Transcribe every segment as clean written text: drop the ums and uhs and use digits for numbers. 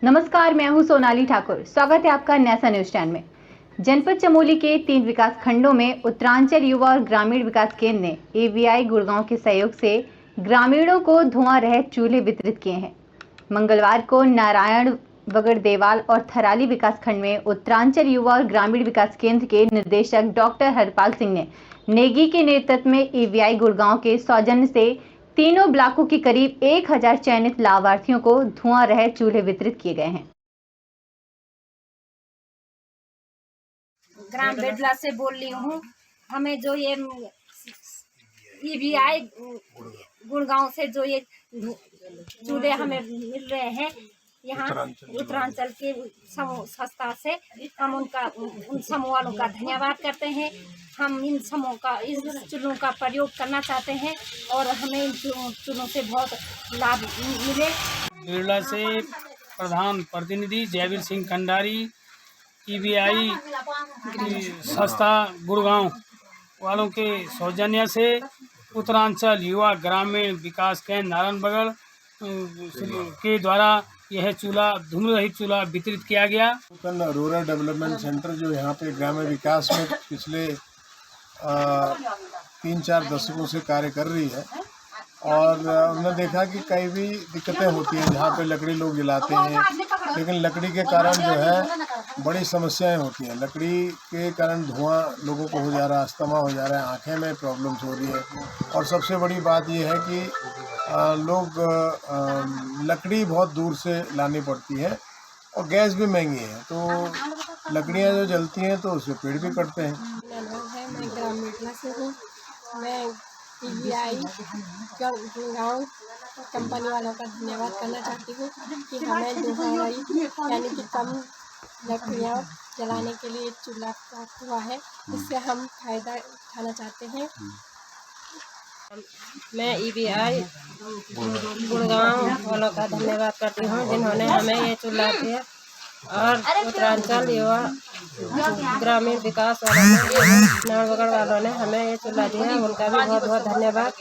नमस्कार, मैं हूं सोनाली ठाकुर। स्वागत है आपका न्यासा न्यूज 10 में। जनपद चमोली के 3 विकास खंडों में उत्तरांचल युवा और ग्रामीण विकास केंद्र ने एवीआई गुड़गांव के सहयोग से ग्रामीणों को धुआं रहित चूल्हे वितरित किए हैं। मंगलवार को नारायण बगड़ देवाल और थराली विकास खंड में उत्तरांचल युवा और ग्रामीण विकास केंद्र के निदेशक डॉक्टर हरपाल सिंह ने नेगी के नेतृत्व में एवीआई गुड़गांव के सौजन्य से तीनों ब्लॉकों के करीब 1000 चयनित लाभार्थियों को धुआं रहित चूल्हे वितरित किए गए हैं। ग्राम बेडला से बोल रही हूँ। हमें जो ये ईवीआई गुड़गांव से जो ये चूल्हे हमें मिल रहे हैं, यहाँ उत्तरांचल के समूह संस्था से हम उन समूह वालों का धन्यवाद करते हैं। हम इन चूल्हों का प्रयोग करना चाहते हैं और हमें इन चूल्हों से बहुत लाभ मिले। बिरला से प्रधान प्रतिनिधि जयवीर सिंह कंडारी, ईवीआई संस्था गुड़गांव वालों के सौजन्य से उत्तरांचल युवा ग्रामीण विकास केंद्र नारायण बगड़ के द्वारा यह चूल्हा धूम रहित चूल्हा वितरित किया गया। रूरल डेवलपमेंट सेंटर जो यहाँ पे ग्रामीण विकास में पिछले 3-4 दशकों से कार्य कर रही है और हमने देखा कि कई भी दिक्कतें होती हैं जहाँ पे लकड़ी लोग जलाते हैं, लेकिन लकड़ी के कारण जो है बड़ी समस्याएं होती हैं। लकड़ी के कारण धुआं लोगों को हो जा रहा है, अस्थमा हो जा रहा है, आंखें में प्रॉब्लम्स हो रही है और सबसे बड़ी बात ये है कि लोग लकड़ी बहुत दूर से लानी पड़ती है और गैस भी महंगी है, तो लकड़ियाँ जो जलती हैं तो उससे पेड़ भी कटते हैं। मैं ग्राम बेडला से हूँ। मैं ईवीआई गुड़गांव कंपनी वालों का धन्यवाद करना चाहती हूँ कि हमें धुआं यानी कि कम लकड़ियाँ जलाने के लिए चूल्हा प्राप्त हुआ है, इससे हम फायदा उठाना चाहते हैं। मैं ईवीआई गुड़गांव वालों का धन्यवाद करती हूँ जिन्होंने हमें ये चूल्हा दिया और उत्तरांचल युवा ग्रामीण विकास नारायण बगड़ वालों ने हमें ये चूल्हा दिया। उनका भी बहुत बहुत धन्यवाद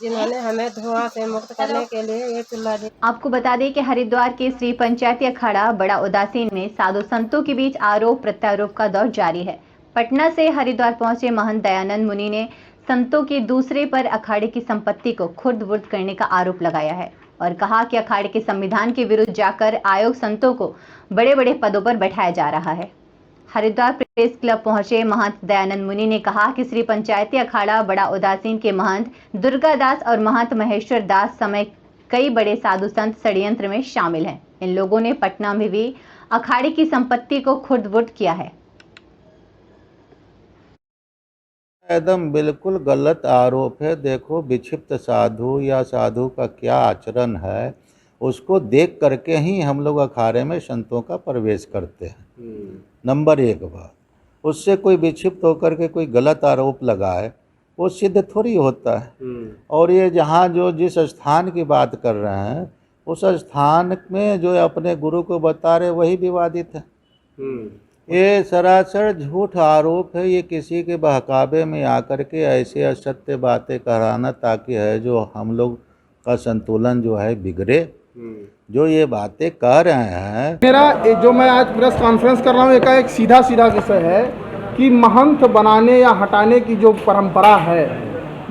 जिन्होंने हमें धुआं से मुक्त करने के लिए ये चूल्हा दिया। आपको बता दें कि हरिद्वार के श्री पंचायती अखाड़ा बड़ा उदासीन में साधु संतों के बीच आरोप प्रत्यारोप का दौर जारी है। पटना से हरिद्वार पहुंचे महंत दयानंद मुनि ने संतों के दूसरे पर अखाड़े की संपत्ति को खुर्द-बुर्द करने का आरोप लगाया है और कहा कि अखाड़े के संविधान के विरुद्ध जाकर आयोग संतों को बड़े बड़े पदों पर बैठाया जा रहा है। हरिद्वार प्रेस क्लब पहुंचे महंत दयानंद मुनि ने कहा कि श्री पंचायती अखाड़ा बड़ा उदासीन के महंत दुर्गा दास और महंत महेश्वर दास समेत कई बड़े साधु संत षड्यंत्र में शामिल हैं। इन लोगों ने पटना में भी अखाड़े की संपत्ति को खुर्द-बुर्द किया है। एकदम बिल्कुल गलत आरोप है। देखो, विक्षिप्त साधु या साधु का क्या आचरण है उसको देख करके ही हम लोग अखाड़े में संतों का प्रवेश करते हैं। नंबर 1 बात, उससे कोई विक्षिप्त होकर के कोई गलत आरोप लगाए वो सिद्ध थोड़ी होता है। और ये जहाँ जो जिस स्थान की बात कर रहे हैं उस स्थान में जो अपने गुरु को बता रहे वही विवादित है। ये सरासर झूठ आरोप है। ये किसी के बहकावे में आकर के ऐसे असत्य बातें कराना ताकि है जो हम लोग का संतुलन जो है बिगड़े। जो ये बातें कह रहे हैं, मेरा जो मैं आज प्रेस कॉन्फ्रेंस कर रहा हूँ एक सीधा विषय है कि महंत बनाने या हटाने की जो परंपरा है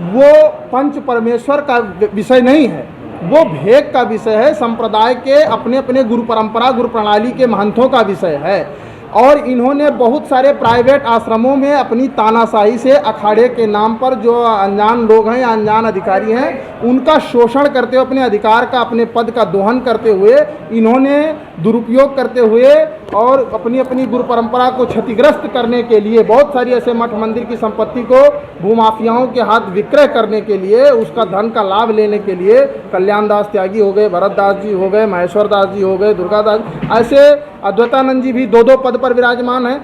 वो पंच परमेश्वर का विषय नहीं है, वो भेद का विषय है। संप्रदाय के अपने अपने गुरु परंपरा गुरु प्रणाली के महंतों का विषय है और इन्होंने बहुत सारे प्राइवेट आश्रमों में अपनी तानाशाही से अखाड़े के नाम पर जो अनजान लोग हैं या अनजान अधिकारी हैं उनका शोषण करते हुए अपने अधिकार का अपने पद का दोहन करते हुए इन्होंने दुरुपयोग करते हुए और अपनी अपनी गुरु परंपरा को क्षतिग्रस्त करने के लिए बहुत सारी ऐसे मठ मंदिर की संपत्ति को भूमाफियाओं के हाथ विक्रय करने के लिए उसका धन का लाभ लेने के लिए कल्याण दास त्यागी हो गए, भरत दास जी हो गए, महेश्वर दास जी हो गए, दुर्गा दास, ऐसे अद्वैतानंद जी भी 2-2 पद पर विराजमान है।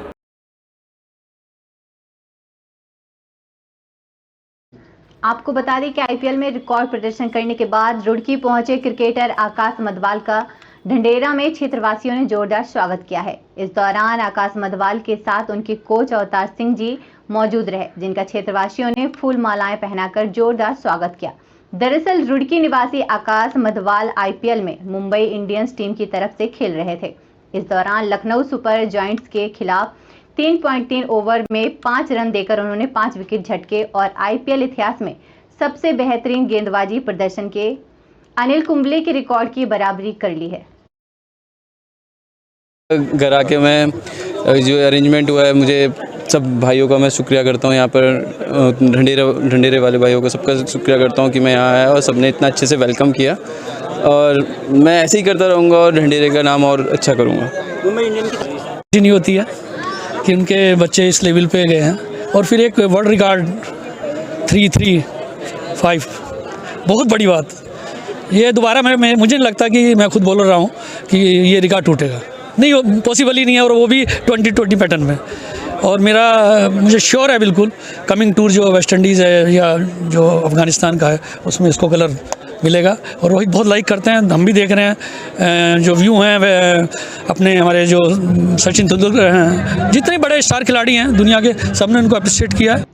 आपको बता दें कि आईपीएल में रिकॉर्ड प्रदर्शन करने के बाद रुड़की पहुंचे क्रिकेटर आकाश मधवाल का ढंढेरा में क्षेत्रवासियों ने जोरदार स्वागत किया है। इस दौरान आकाश मधवाल के साथ उनके कोच अवतार सिंह जी मौजूद रहे, जिनका क्षेत्रवासियों ने फूल मालाएं पहनाकर जोरदार स्वागत किया। दरअसल रुड़की निवासी आकाश मधवाल आईपीएल में मुंबई इंडियंस टीम की तरफ से खेल रहे थे। इस दौरान लखनऊ सुपर जायंट्स के खिलाफ 3.3 ओवर में 5 रन देकर उन्होंने 5 विकेट झटके और आईपीएल इतिहास में सबसे बेहतरीन गेंदबाजी प्रदर्शन के अनिल कुंबले के रिकॉर्ड की बराबरी कर ली है। घर आके मैं जो अरेंजमेंट हुआ है, मुझे सब भाइयों का मैं शुक्रिया करता हूँ, यहाँ पर ढंडेरे वाले भाइयों का सबका शुक्रिया करता हूँ कि मैं यहाँ आया और सबने इतना अच्छे से वेलकम किया और मैं ऐसे ही करता रहूँगा और ढंडेरे का नाम और अच्छा करूँगा। नहीं होती है कि उनके बच्चे इस लेवल पे गए हैं और फिर एक वर्ल्ड रिकॉर्ड 335 बहुत बड़ी बात। ये दोबारा मुझे नहीं लगता कि मैं खुद बोल रहा हूँ कि ये रिकॉर्ड टूटेगा, नहीं पॉसिबल ही नहीं है, और वो भी 2020 पैटर्न में। और मुझे श्योर है बिल्कुल कमिंग टूर जो वेस्ट इंडीज़ है या जो अफ़गानिस्तान का है उसमें इसको कलर मिलेगा। और रोहित बहुत लाइक करते हैं, हम भी देख रहे हैं जो व्यू हैं वह अपने हमारे जो सचिन तेंदुलकर हैं, जितने बड़े स्टार खिलाड़ी हैं दुनिया के, सबने उनको अप्रिशिएट किया है।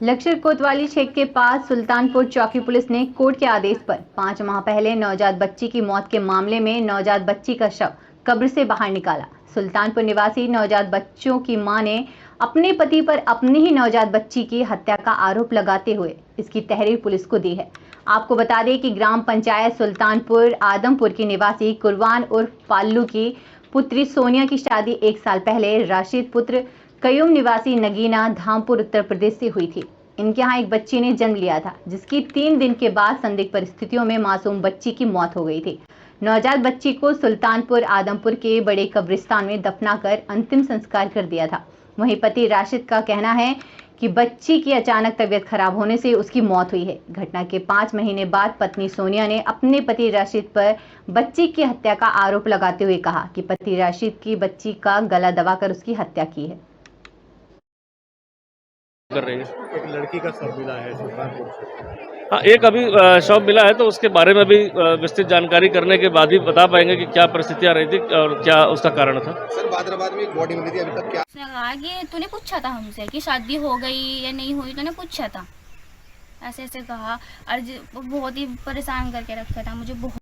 लक्ष्य कोतवाली क्षेत्र के पास सुल्तानपुर चौकी पुलिस ने कोर्ट के आदेश पर 5 माह पहले नवजात बच्ची की मौत के मामले में नवजात बच्ची का शव कब्र से बाहर निकाला। सुल्तानपुर निवासी नवजात बच्चों की मां ने अपने पति पर अपनी ही नवजात बच्ची की हत्या का आरोप लगाते हुए इसकी तहरीर पुलिस को दी है। आपको बता दें कि ग्राम पंचायत सुल्तानपुर आदमपुर की निवासी कुरबान उर्फ पाल्लू की पुत्री सोनिया की शादी 1 साल पहले राशिद पुत्र कयूम निवासी नगीना धामपुर उत्तर प्रदेश से हुई थी। इनके यहाँ एक बच्ची ने जन्म लिया था, जिसकी 3 दिन के बाद संदिग्ध परिस्थितियों में मासूम बच्ची की मौत हो गई थी। नवजात बच्ची को सुल्तानपुर आदमपुर के बड़े कब्रिस्तान में दफनाकर अंतिम संस्कार कर दिया था। वहीं पति राशिद का कहना है कि बच्ची की अचानक तबीयत खराब होने से उसकी मौत हुई है। घटना के 5 महीने बाद पत्नी सोनिया ने अपने पति राशिद पर बच्ची की हत्या का आरोप लगाते हुए कहा कि पति राशिद की बच्ची का गला दबाकर उसकी हत्या की है। कर रही है। एक लड़की का शव मिला है सुल्तानपुर। हाँ, एक अभी शव मिला है, तो उसके बारे में भी विस्तृत जानकारी करने के बाद ही बता पाएंगे कि क्या परिस्थितियां रही थी और क्या उसका कारण था। सर बादराबाद में एक बॉडी मिली थी, अभी तक क्या? उसने कहा कि तूने पूछा था हमसे कि शादी हो गई या नहीं हुई, तूने पूछा था, ऐसे ऐसे कहा और बहुत ही परेशान करके रखा था मुझे बहुत।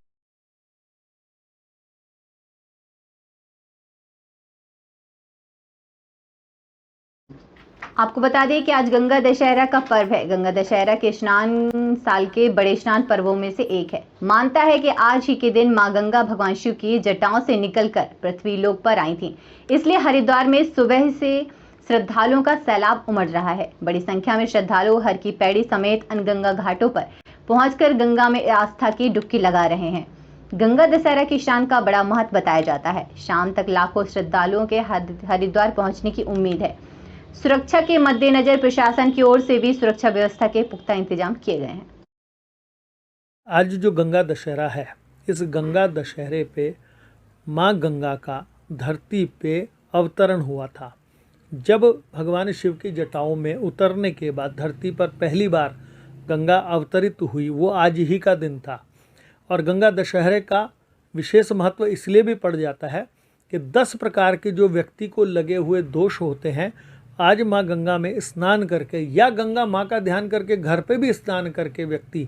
आपको बता दें कि आज गंगा दशहरा का पर्व है। गंगा दशहरा के स्नान साल के बड़े स्नान पर्वों में से एक है। मानता है कि आज ही के दिन मां गंगा भगवान शिव की जटाओं से निकलकर पृथ्वी लोक पर आई थीं। इसलिए हरिद्वार में सुबह से श्रद्धालुओं का सैलाब उमड़ रहा है। बड़ी संख्या में श्रद्धालु हर की पैड़ी समेत अन्य घाटों पर पहुंचकर गंगा में आस्था की डुबकी लगा रहे हैं। गंगा दशहरा की शान का बड़ा महत्व बताया जाता है। शाम तक लाखों श्रद्धालुओं के हरिद्वार पहुंचने की उम्मीद है। सुरक्षा के मद्देनजर प्रशासन की ओर से भी सुरक्षा व्यवस्था के पुख्ता इंतजाम किए गए हैं। आज जो गंगा दशहरा है, इस गंगा दशहरे पे माँ गंगा का धरती पे अवतरण हुआ था। जब भगवान शिव की जटाओं में उतरने के बाद धरती पर पहली बार गंगा अवतरित हुई, वो आज ही का दिन था। और गंगा दशहरे का विशेष महत्व इसलिए भी पड़ जाता है कि 10 प्रकार के जो व्यक्ति को लगे हुए दोष होते हैं, आज माँ गंगा में स्नान करके या गंगा माँ का ध्यान करके घर पे भी स्नान करके व्यक्ति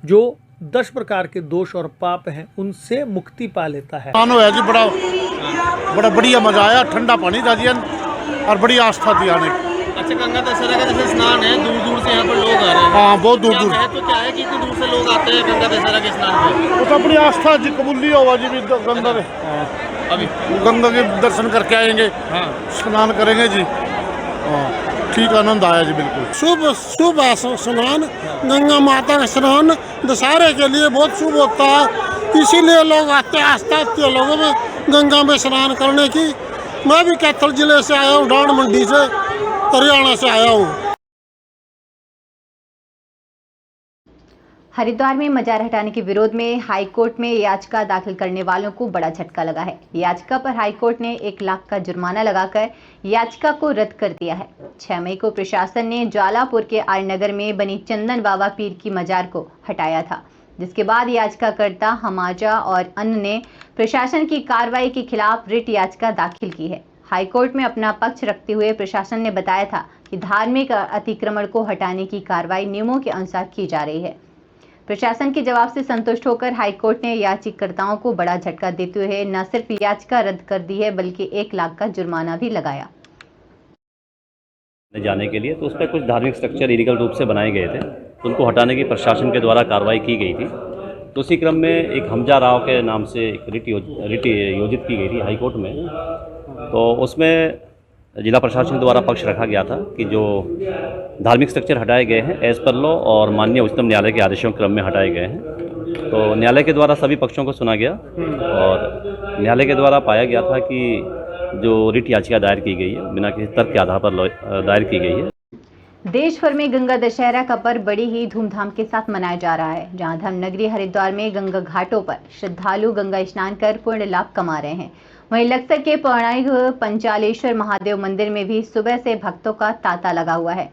जो 10 प्रकार के दोष और पाप हैं उनसे मुक्ति पा लेता है। जी बड़ा बढ़िया मजा आया, ठंडा पानी था जी और बड़ी आस्था थी आने। अच्छा, गंगा दशहरा का जैसे स्नान है, दूर दूर से यहाँ पर लोग आ रहे हैं। हाँ, बहुत दूर दूर। तो क्या है कि इतनी दूर से लोग आते हैं गंगा दशहरा के स्नान पे? वो तो अपनी आस्था जी कबूली होगा जी भी गंगा में। अभी गंगा के दर्शन करके आएंगे, स्नान करेंगे जी। ठीक आनंद आया जी, बिल्कुल शुभ स्नान। गंगा माता का स्नान दशहरे के लिए बहुत शुभ होता है, इसीलिए लोग आते हैं। आस्था आती है लोगों में गंगा में स्नान करने की। मैं भी कैथल जिले से आया हूँ, डांड मंडी से, हरियाणा से आया हूँ। हरिद्वार में मजार हटाने के विरोध में हाईकोर्ट में याचिका दाखिल करने वालों को बड़ा झटका लगा है। याचिका पर हाईकोर्ट ने 1 लाख का जुर्माना लगाकर याचिका को रद्द कर दिया है। 6 मई को प्रशासन ने ज्वालापुर के आर्यनगर में बनी चंदन बाबा पीर की मजार को हटाया था, जिसके बाद याचिकाकर्ता हमाजा और अन्य ने प्रशासन की कार्रवाई के खिलाफ रिट याचिका दाखिल की है। हाईकोर्ट में अपना पक्ष रखते हुए प्रशासन ने बताया था कि धार्मिक अतिक्रमण को हटाने की कार्रवाई नियमों के अनुसार की जा रही है प्रशासन के जवाब से संतुष्ट होकर हाईकोर्ट ने याचिकाकर्ताओं को बड़ा झटका देते हुए न सिर्फ याचिका रद्द कर दी है बल्कि 1 लाख का जुर्माना भी लगाया। जाने के लिए तो उस पर कुछ धार्मिक स्ट्रक्चर इलीगल रूप से बनाए गए थे, उनको हटाने की प्रशासन के द्वारा कार्रवाई की गई थी। तो उसी क्रम में एक हमजा राव के नाम से एक रिट योजित की गई थी हाईकोर्ट में। तो उसमें जिला प्रशासन द्वारा पक्ष रखा गया था कि जो धार्मिक स्ट्रक्चर हटाए गए हैं एज़ पर लॉ और माननीय उच्चतम न्यायालय के आदेशों क्रम में हटाए गए हैं। तो न्यायालय के द्वारा सभी पक्षों को सुना गया और न्यायालय के द्वारा पाया गया था कि जो रिट याचिका दायर की गई है बिना किसी तर्क के आधार पर दायर की गई है। देश भर में गंगा दशहरा का पर्व बड़ी ही धूमधाम के साथ मनाया जा रहा है, जहां धर्मनगरी हरिद्वार में गंगा घाटों पर श्रद्धालु गंगा स्नान कर पुण्य लाभ कमा रहे हैं। वहीं लक्सर के पौराणिक पंचालेश्वर महादेव मंदिर में भी सुबह से भक्तों का तांता लगा हुआ है।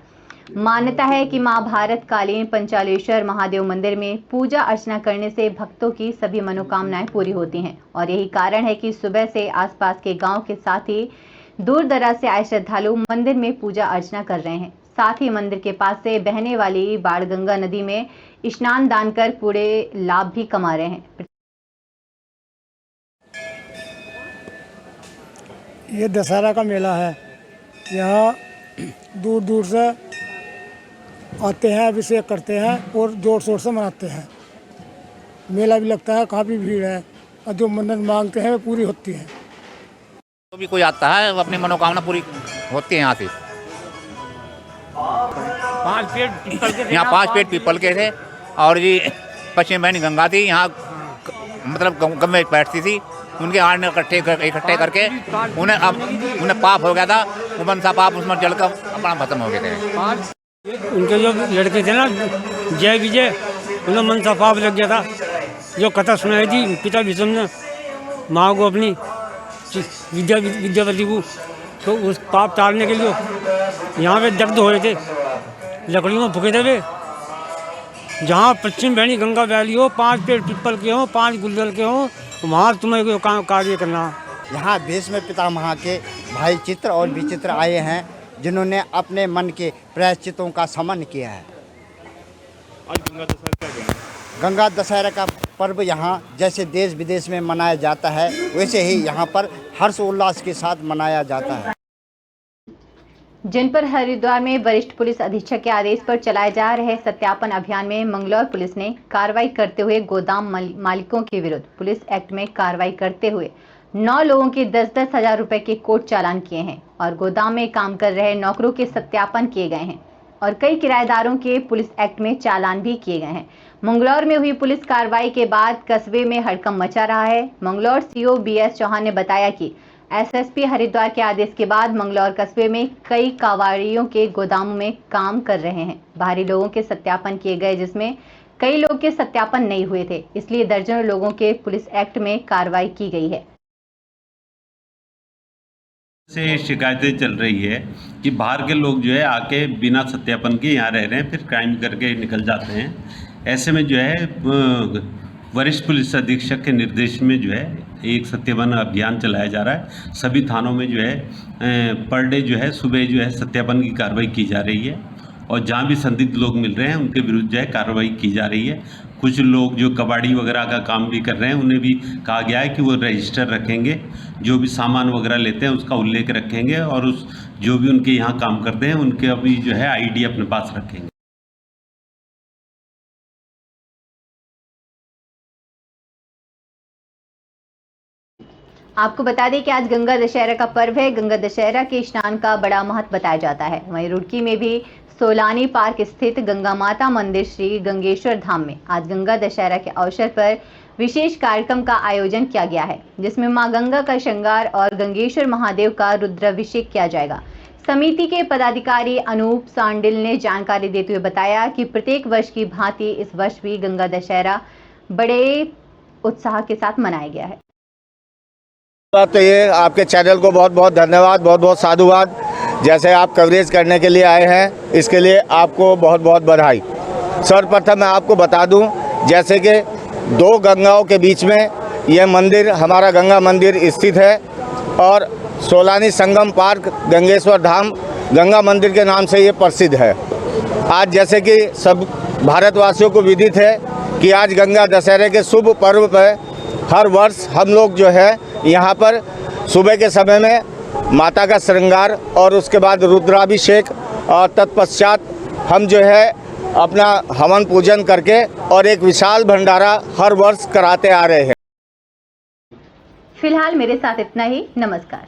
मान्यता है कि महाभारत कालीन पंचालेश्वर महादेव मंदिर में पूजा अर्चना करने से भक्तों की सभी मनोकामनाएं पूरी होती हैं और यही कारण है कि सुबह से आसपास के गांव के साथ ही दूर दराज से आए श्रद्धालु मंदिर में पूजा अर्चना कर रहे हैं। साथ ही मंदिर के पास से बहने वाली बाणगंगा नदी में स्नान दान कर पूरे लाभ भी कमा रहे हैं। ये दशहरा का मेला है, यहाँ दूर दूर से आते हैं, अभिषेक करते हैं और जोर शोर से मनाते हैं। मेला भी लगता है, काफ़ी भीड़ है और जो मन्नत मांगते हैं वो पूरी होती है। तो भी कोई आता है वो अपनी मनोकामना पूरी होती है। यहाँ से 5 पेड़ पीपल के थे, यहाँ 5 पेड़ पीपल के थे और ये पश्चिम बहनी गंगा थी, यहाँ मतलब गंगा में बैठती थी। उनके हाथ में इकट्ठे करके उन्हें पाप हो गया था, वो मनसा पाप उसमें जलकर अपना खत्म हो गए थे। उनके जो लड़के थे ना जय विजय, उन्हें मनसा पाप लग गया था। जो कथा सुनाई थी पिता विष्णु ने माँ को अपनी विद्यावती को, तो उस पाप टालने के लिए यहाँ पे दग्ध हुए थे, लकड़ियों में फूके थे वे। जहाँ पश्चिम बहनी गंगा वैली हो, 5 पेड़ पीपल के हों, 5 गुलदल के हों, वहाँ तुम्हें कार्य करना। यहाँ देश में पितामह के भाई चित्र और विचित्र आए हैं, जिन्होंने अपने मन के प्रायश्चितों का समन किया है। गंगा दशहरा का पर्व यहाँ जैसे देश विदेश में मनाया जाता है, वैसे ही यहाँ पर हर्ष उल्लास के साथ मनाया जाता है। जनपद हरिद्वार में वरिष्ठ पुलिस अधीक्षक के आदेश पर चलाए जा रहे सत्यापन अभियान में मंगलौर पुलिस ने कार्रवाई करते हुए गोदाम मालिकों के विरुद्ध पुलिस एक्ट में कार्रवाई करते हुए 9 लोगों के 10-10 हजार रुपए के कोर्ट चालान किए हैं और गोदाम में काम कर रहे नौकरों के सत्यापन किए गए हैं और कई किराएदारों के पुलिस एक्ट में चालान भी किए गए हैं। मंगलौर में हुई पुलिस कार्रवाई के बाद कस्बे में हड़कंप मचा रहा है। मंगलौर सीओ BS चौहान ने बताया कि SSP हरिद्वार के आदेश के बाद मंगलौर कस्बे में कई कावाड़ियों के गोदामों में काम कर रहे हैं। बाहरी लोगों के सत्यापन किए गए, जिसमें कई लोग के सत्यापन नहीं हुए थे, इसलिए दर्जनों लोगों के पुलिस एक्ट में कार्रवाई की गई है। से शिकायतें चल रही है कि बाहर के लोग जो है आके बिना सत्यापन के यहाँ रह रहे हैं, फिर क्राइम करके निकल जाते हैं। ऐसे में जो है वरिष्ठ पुलिस अधीक्षक के निर्देश में जो है एक सत्यापन अभियान चलाया जा रहा है। सभी थानों में जो है पर डे जो है सुबह जो है सत्यापन की कार्रवाई की जा रही है और जहाँ भी संदिग्ध लोग मिल रहे हैं उनके विरुद्ध जो है कार्रवाई की जा रही है। कुछ लोग जो कबाड़ी वगैरह का काम भी कर रहे हैं, उन्हें भी कहा गया है कि वो रजिस्टर रखेंगे, जो भी सामान वगैरह लेते हैं उसका उल्लेख रखेंगे और उस जो भी उनके यहाँ काम करते हैं उनके अभी जो है ID अपने पास रखेंगे। आपको बता दें कि आज गंगा दशहरा का पर्व है। गंगा दशहरा के स्नान का बड़ा महत्व बताया जाता है। वहीं रुड़की में भी सोलानी पार्क स्थित गंगा माता मंदिर श्री गंगेश्वर धाम में आज गंगा दशहरा के अवसर पर विशेष कार्यक्रम का आयोजन किया गया है, जिसमें मां गंगा का श्रृंगार और गंगेश्वर महादेव का रुद्राभिषेक किया जाएगा। समिति के पदाधिकारी अनूप सांडिल ने जानकारी देते हुए बताया कि प्रत्येक वर्ष की भांति इस वर्ष भी गंगा दशहरा बड़े उत्साह के साथ मनाया गया है। तो ये आपके चैनल को बहुत बहुत धन्यवाद, बहुत बहुत साधुवाद। जैसे आप कवरेज करने के लिए आए हैं, इसके लिए आपको बहुत बहुत बधाई। सर्वप्रथम मैं आपको बता दूं, जैसे कि 2 गंगाओं के बीच में यह मंदिर, हमारा गंगा मंदिर स्थित है और सोलानी संगम पार्क गंगेश्वर धाम गंगा मंदिर के नाम से ये प्रसिद्ध है। आज जैसे कि सब भारतवासियों को विदित है कि आज गंगा दशहरे के शुभ पर्व पर हर वर्ष हम लोग जो है यहाँ पर सुबह के समय में माता का श्रृंगार और उसके बाद रुद्राभिषेक और तत्पश्चात हम जो है अपना हवन पूजन करके और एक विशाल भंडारा हर वर्ष कराते आ रहे हैं। फिलहाल मेरे साथ इतना ही। नमस्कार।